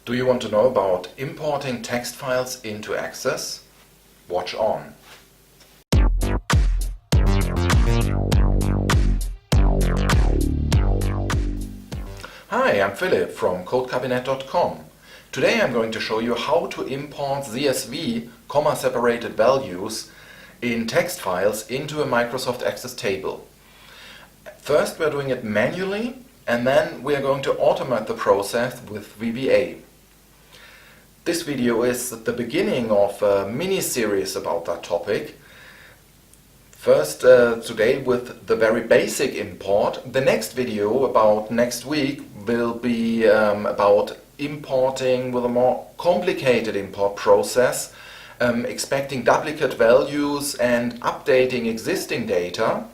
Do you want to know about importing text files into Access? Watch on. Hi, I'm Philip from codekabinett.com. Today I'm going to show you how to import CSV, comma-separated values in text files into a Microsoft Access table. First we're doing it manually, and then we are going to automate the process with VBA. This video is the beginning of a mini-series about that topic. First today with the very basic import. The next video about next week will be about importing with a more complicated import process, expecting duplicate values and updating existing data.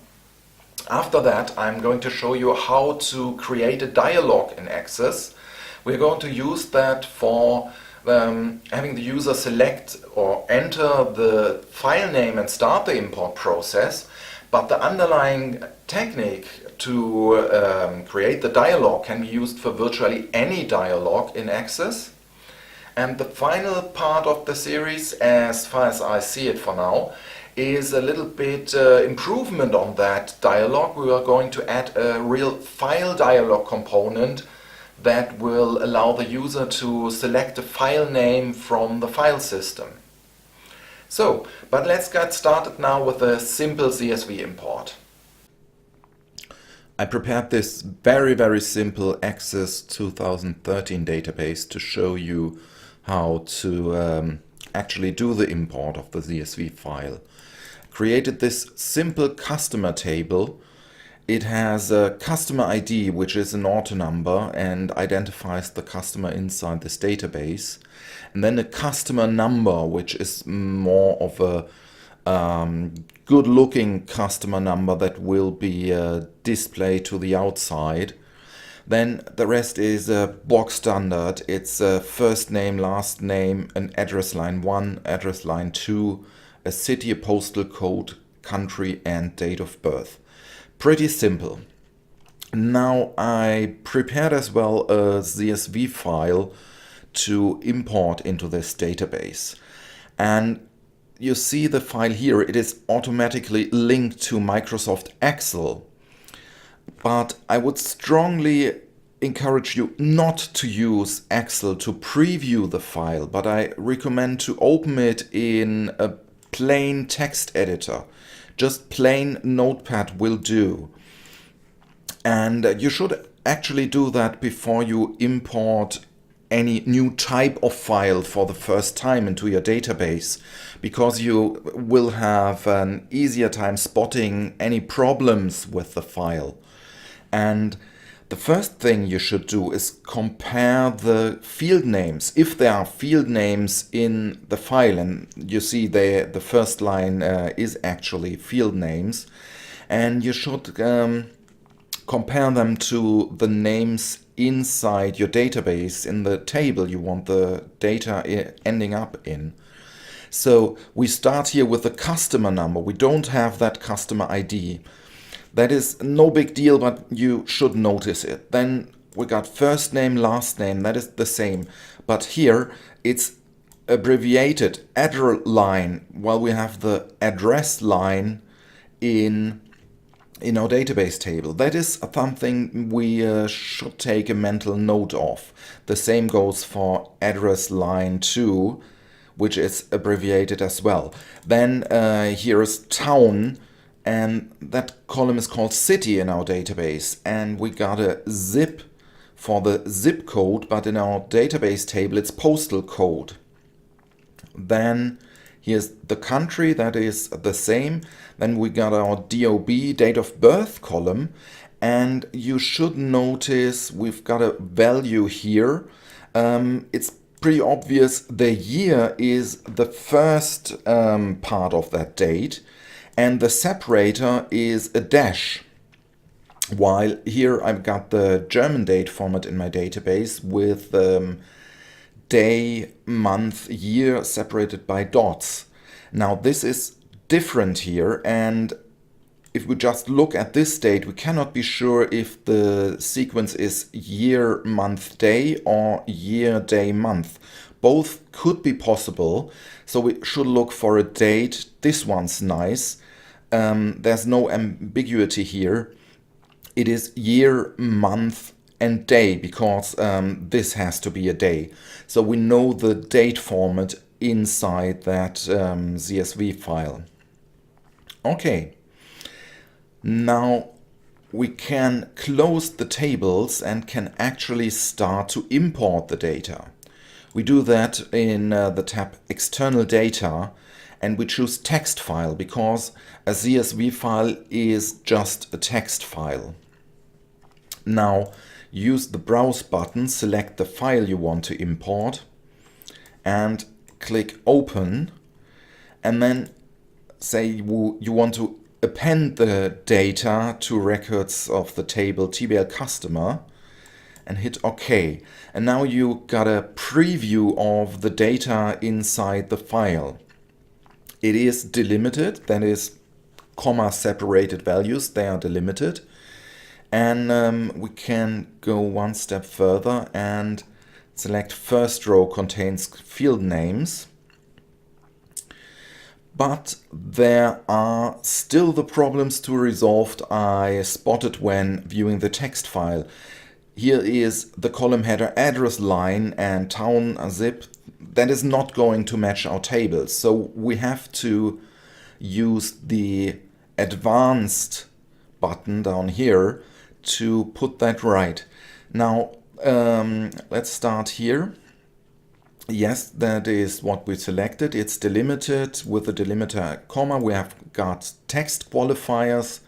After that, I'm going to show you how to create a dialog in Access. We're going to use that for having the user select or enter the file name and start the import process, but the underlying technique to create the dialog can be used for virtually any dialog in Access. And the final part of the series, as far as I see it for now, is a little bit improvement on that dialog. We are going to add a real file dialog component that will allow the user to select a file name from the file system. But let's get started now with a simple CSV import. I prepared this very simple Access 2013 database to show you how to actually do the import of the CSV file. Created this simple customer table. It has a customer ID, which is an auto number and identifies the customer inside this database. And then a customer number, which is more of a good-looking customer number that will be displayed to the outside. Then the rest is a box standard. It's a first name, last name, an address line 1, address line 2, a city, a postal code, country and date of birth. Pretty simple. Now I prepared as well a CSV file to import into this database. And you see the file here, it is automatically linked to Microsoft Excel. But I would strongly encourage you not to use Excel to preview the file, but I recommend to open it in a plain text editor. Just plain Notepad will do. And you should actually do that before you import any new type of file for the first time into your database, because you will have an easier time spotting any problems with the file. And the first thing you should do is compare the field names. If there are field names in the file, and you see the first line is actually field names, and you should compare them to the names inside your database in the table you want the data ending up in. So we start here with the customer number. We don't have that customer ID. That is no big deal, but you should notice it. Then we got first name, last name, that is the same. But here it's abbreviated address line, while we have the address line in our database table. That is something we should take a mental note of. The same goes for address line 2, which is abbreviated as well. Then here is town, and that column is called city in our database, and we got a zip for the zip code, but in our database table it's postal code. Then here's the country, that is the same. Then we got our DOB, date of birth column, and you should notice we've got a value here. It's pretty obvious the year is the first part of that date, and the separator is a dash. While here I've got the German date format in my database with day, month, year separated by dots. Now this is different here, and if we just look at this date, we cannot be sure if the sequence is year, month, day or year, day, month. Both could be possible, so we should look for a date. This one's nice. There's no ambiguity here. It is year, month and day because this has to be a day. So we know the date format inside that CSV file. Okay, now we can close the tables and can actually start to import the data. We do that in the tab External Data, and we choose Text File because a CSV file is just a text file. Now use the Browse button, select the file you want to import and click Open, and then say you want to append the data to records of the table TBL customer and hit OK. And now you got a preview of the data inside the file. It is delimited, that is comma separated values, they are delimited. And we can go one step further and select first row contains field names. But there are still the problems to resolve I spotted when viewing the text file. Here is the column header address line and town zip. That is not going to match our table. So we have to use the advanced button down here to put that right. Now let's start here. Yes, that is what we selected. It's delimited with the delimiter comma. We have got text qualifiers,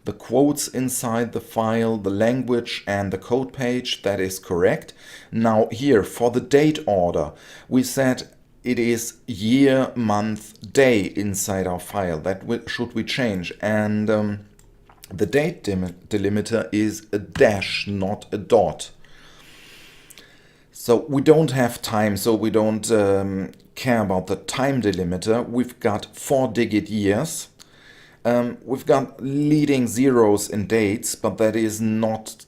the quotes inside the file, the language and the code page. That is correct. Now here for the date order, we said it is year, month, day inside our file. That should we change. And the date delimiter is a dash, not a dot. So we don't have time, so we don't care about the time delimiter. We've got 4-digit years. We've got leading zeros in dates, but that is not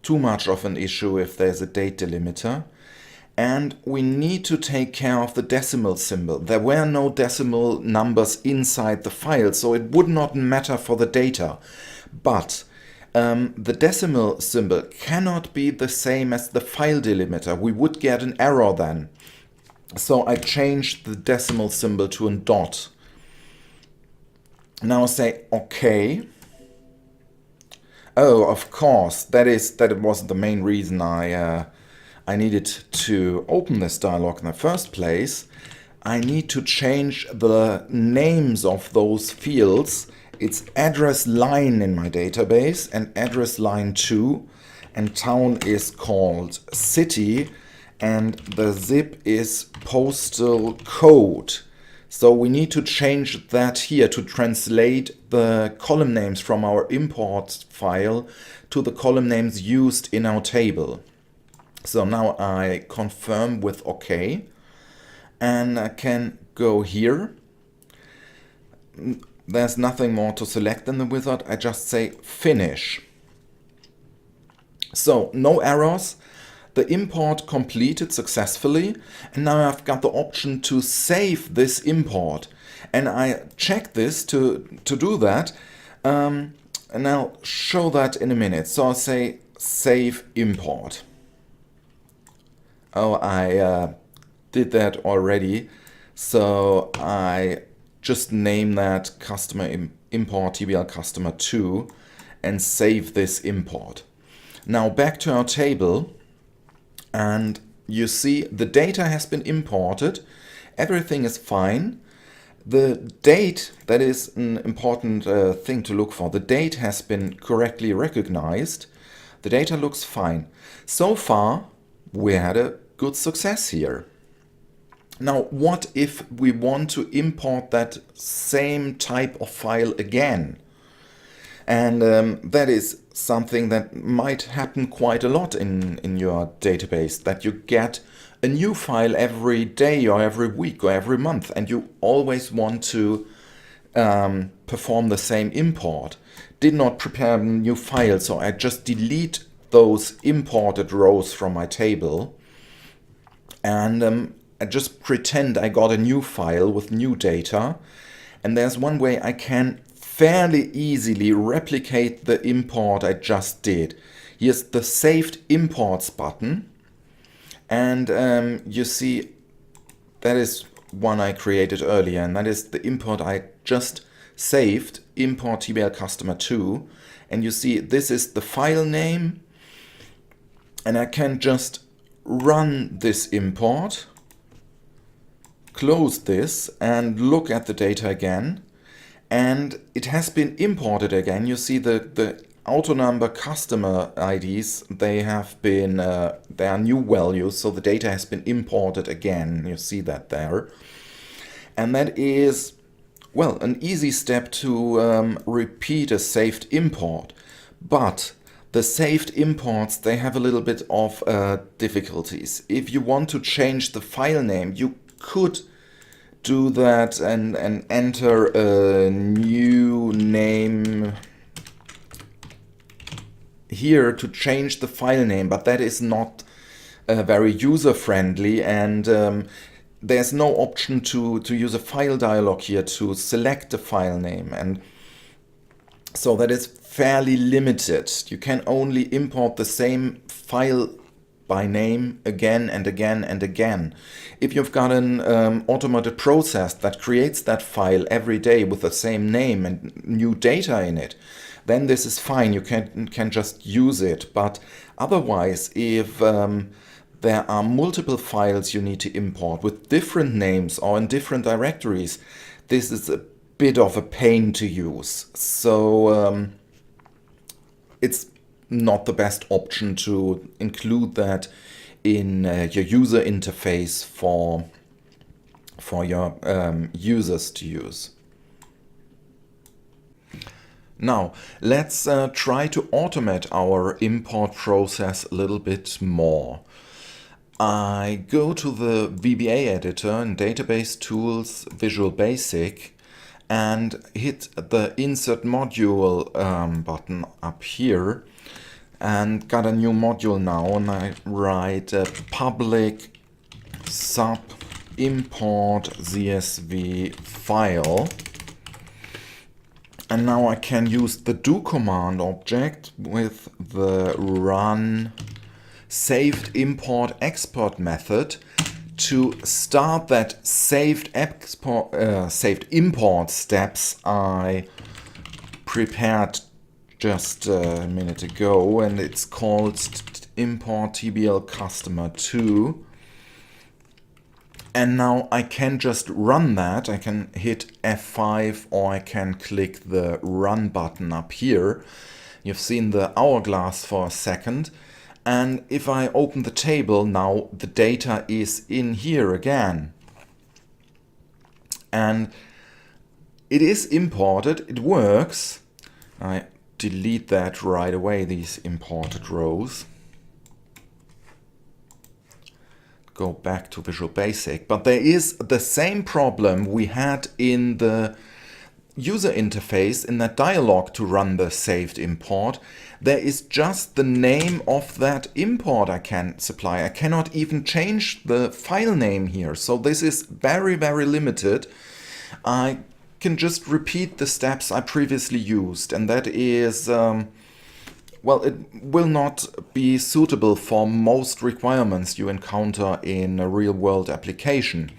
too much of an issue if there's a date delimiter. And we need to take care of the decimal symbol. There were no decimal numbers inside the file, so it would not matter for the data. But the decimal symbol cannot be the same as the file delimiter. We would get an error then. So I changed the decimal symbol to a dot. Now say OK. Oh, of course, that was the main reason I needed to open this dialog in the first place. I need to change the names of those fields. It's address line in my database and address line 2, and town is called city and the zip is postal code. So we need to change that here to translate the column names from our import file to the column names used in our table. So now I confirm with OK and I can go here. There's nothing more to select in the wizard. I just say finish. So no errors. The import completed successfully. And now I've got the option to save this import. And I check this to do that. And I'll show that in a minute. So I'll say save import. Oh, I did that already. So I just name that customer import TBL customer 2 and save this import. Now back to our table, and you see the data has been imported. Everything is fine. The date, that is an important thing to look for. The date has been correctly recognized. The data looks fine. So far, we had a good success here. Now, what if we want to import that same type of file again? And that is something that might happen quite a lot in your database, that you get a new file every day or every week or every month, and you always want to perform the same import, did not prepare a new file, so I just delete those imported rows from my table, and I just pretend I got a new file with new data. And there's one way I can fairly easily replicate the import I just did. Here's the Saved Imports button, and you see that is one I created earlier, and that is the import I just saved, Import TBL Customer 2. And you see this is the file name, and I can just run this import, close this, and look at the data again, and it has been imported again. You see the auto number customer IDs, they have been, they are new values, so the data has been imported again. You see that there. And that is, well, an easy step to repeat a saved import. But the saved imports, they have a little bit of difficulties. If you want to change the file name, you could do that and enter a new name here to change the file name, but that is not very user-friendly, and there's no option to use a file dialog here to select the file name, and so that is fairly limited. You can only import the same file by name again and again and again. If you've got an automated process that creates that file every day with the same name and new data in it, then this is fine. You can just use it. But otherwise, if there are multiple files you need to import with different names or in different directories, this is a bit of a pain to use. So it's not the best option to include that in your user interface for your users to use. Now, let's try to automate our import process a little bit more. I go to the VBA editor in Database Tools, Visual Basic, and hit the Insert Module button up here, and got a new module now, and I write public sub import CSV file. And now I can use the do command object with the run saved import export method to start that saved import steps I prepared just a minute ago, and it's called Import TBL Customer 2. And now I can just run that. I can hit F5 or I can click the run button up here. You've seen the hourglass for a second. And if I open the table, now the data is in here again. And it is imported, it works. I delete that right away, these imported rows. Go back to Visual Basic, but there is the same problem we had in the user interface in that dialog to run the saved import. There is just the name of that import I can supply. I cannot even change the file name here, so this is very, very limited. I can just repeat the steps I previously used, and that is well, it will not be suitable for most requirements you encounter in a real-world application.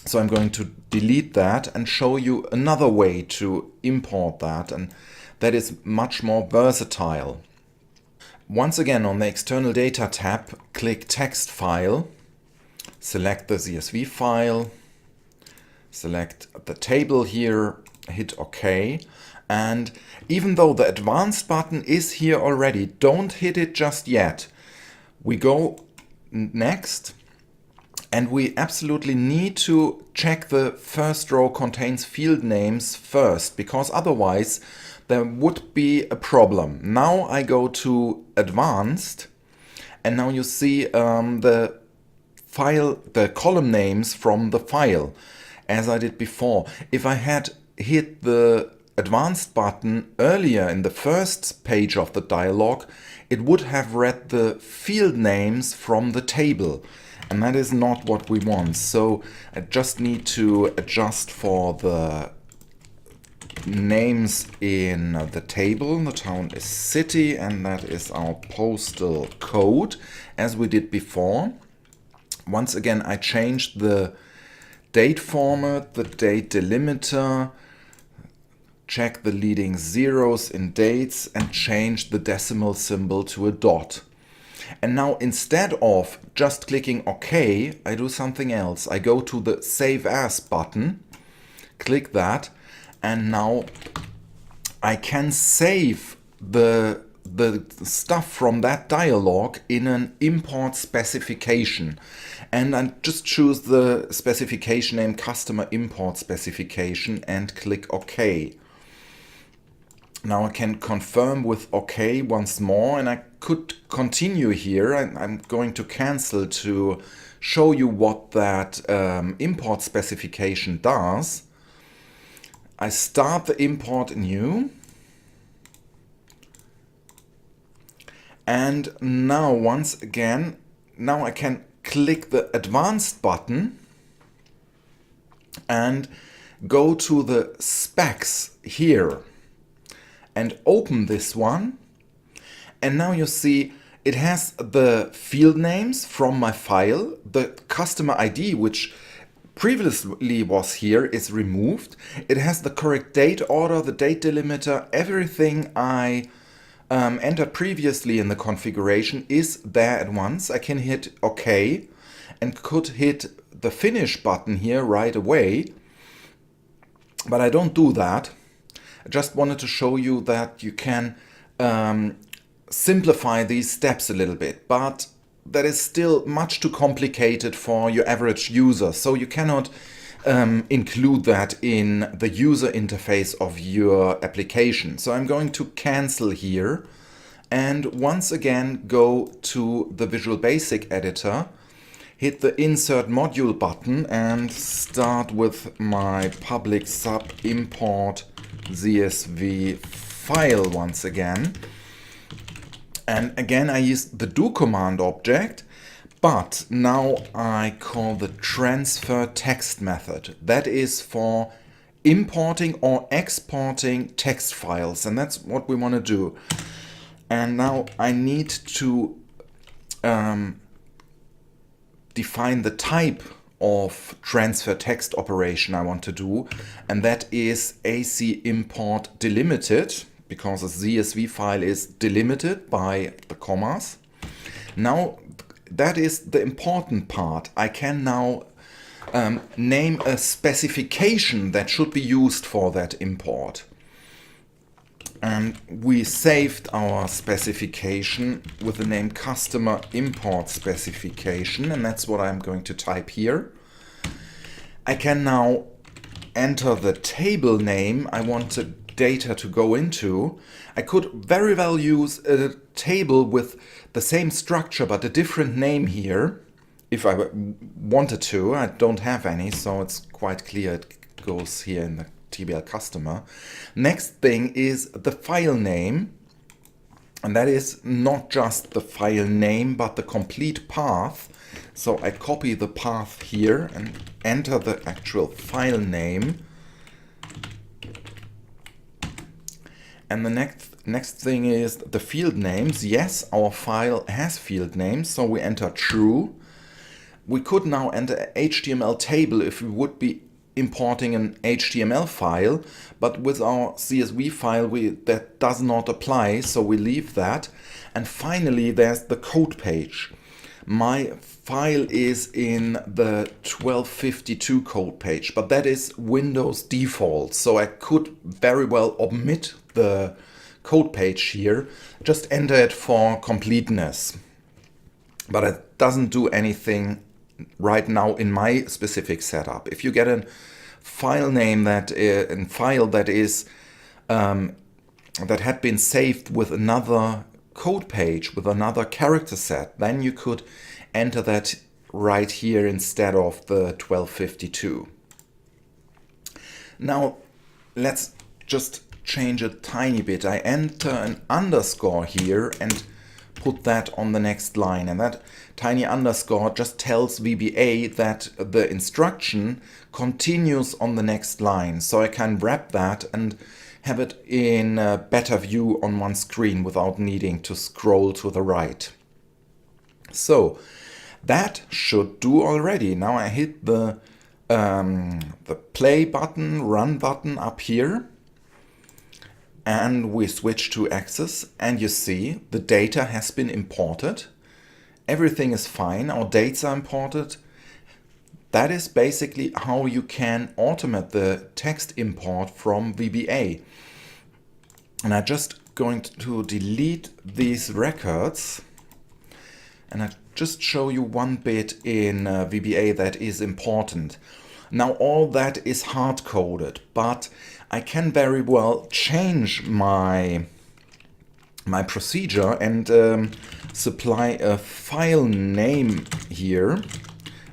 So I'm going to delete that and show you another way to import that, and that is much more versatile. Once again, on the External Data tab, click Text File, select the CSV file, select the table here, hit OK. And even though the advanced button is here already, don't hit it just yet. We go next, and we absolutely need to check the first row contains field names first, because otherwise there would be a problem. Now I go to advanced, and now you see the column names from the file, as I did before. If I had hit the advanced button earlier in the first page of the dialog, it would have read the field names from the table. And that is not what we want. So I just need to adjust for the names in the table. The town is city, and that is our postal code, as we did before. Once again, I changed the date format, the date delimiter, check the leading zeros in dates, and change the decimal symbol to a dot. And now instead of just clicking OK, I do something else. I go to the Save As button, click that, and now I can save the stuff from that dialog in an import specification. And I just choose the specification name Customer Import Specification and click OK. Now I can confirm with OK once more, and I could continue here. I'm going to cancel to show you what that import specification does. I start the import anew. And now once again, now I can click the advanced button and go to the specs here and open this one. And now you see it has the field names from my file. The customer ID, which previously was here, is removed. It has the correct date order, the date delimiter, everything I entered previously in the configuration is there at once. I can hit OK and could hit the finish button here right away. But I don't do that. I just wanted to show you that you can simplify these steps a little bit, but that is still much too complicated for your average user. So you cannot include that in the user interface of your application. So I'm going to cancel here and once again go to the Visual Basic editor, hit the Insert Module button and start with my public sub import CSV file once again. And again, I use the do command object, but now I call the transfer text method. That is for importing or exporting text files, and that's what we want to do. And now I need to define the type of transfer text operation I want to do, and that is AC import delimited, because a CSV file is delimited by the commas. Now that is the important part. I can now name a specification that should be used for that import. And we saved our specification with the name Customer Import Specification, and that's what I'm going to type here. I can now enter the table name I want the data to go into. I could very well use a table with the same structure but a different name here if I wanted to. I don't have any, so it's quite clear it goes here in the TBL customer. Next thing is the file name, and that is not just the file name but the complete path. So I copy the path here and enter the actual file name. And the next thing is the field names. Yes, our file has field names, so we enter true. We could now enter an HTML table if we would be importing an HTML file, but with our CSV file that does not apply, so we leave that. And finally there's the code page. My file is in the 1252 code page, but that is Windows default, so I could very well omit the code page here, just enter it for completeness. But it doesn't do anything right now in my specific setup. If you get a file name that is that had been saved with another code page with another character set, then you could enter that right here instead of the 1252. Now let's just change a tiny bit. I enter an underscore here and put that on the next line, and that tiny underscore just tells VBA that the instruction continues on the next line, so I can wrap that and have it in a better view on one screen without needing to scroll to the right. So that should do already. Now I hit the play button, run button up here, and we switch to Access, and you see the data has been imported. Everything is fine, our dates are imported. That is basically how you can automate the text import from VBA. And I'm just going to delete these records, and I just show you one bit in VBA that is important. Now all that is hard-coded, but I can very well change my procedure and supply a file name here,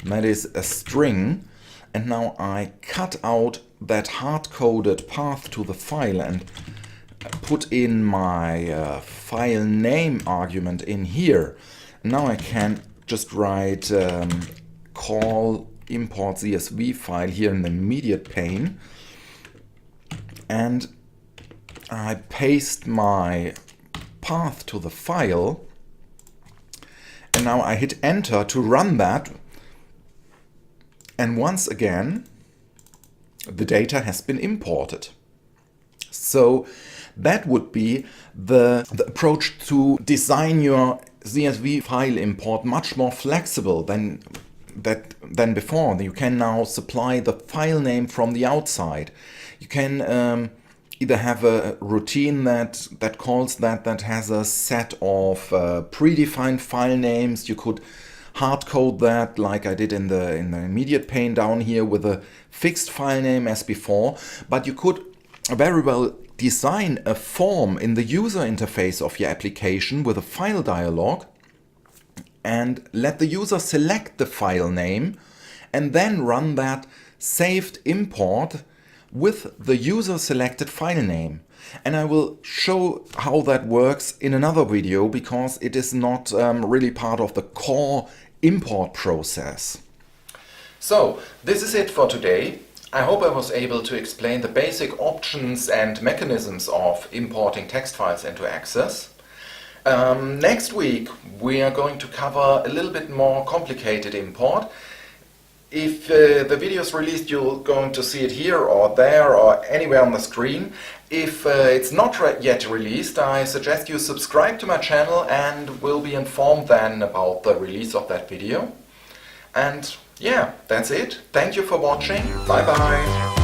and that is a string, and now I cut out that hard-coded path to the file and put in my file name argument in here. Now I can just write call import CSV file here in the immediate pane, and I paste my path to the file, and now I hit enter to run that, and once again the data has been imported. So that would be the approach to design your CSV file import much more flexible than before. You can now supply the file name from the outside. You can either have a routine that calls that has a set of predefined file names. You could hard code that like I did in the immediate pane down here with a fixed file name as before, but you could very well design a form in the user interface of your application with a file dialog and let the user select the file name and then run that saved import with the user selected file name. And I will show how that works in another video because it is not really part of the core import process. So this is it for today. I hope I was able to explain the basic options and mechanisms of importing text files into Access. Next week we are going to cover a little bit more complicated import. If the video is released, you're going to see it here or there or anywhere on the screen. If it's not yet released, I suggest you subscribe to my channel and will be informed then about the release of that video. And yeah, that's it. Thank you for watching. Bye bye.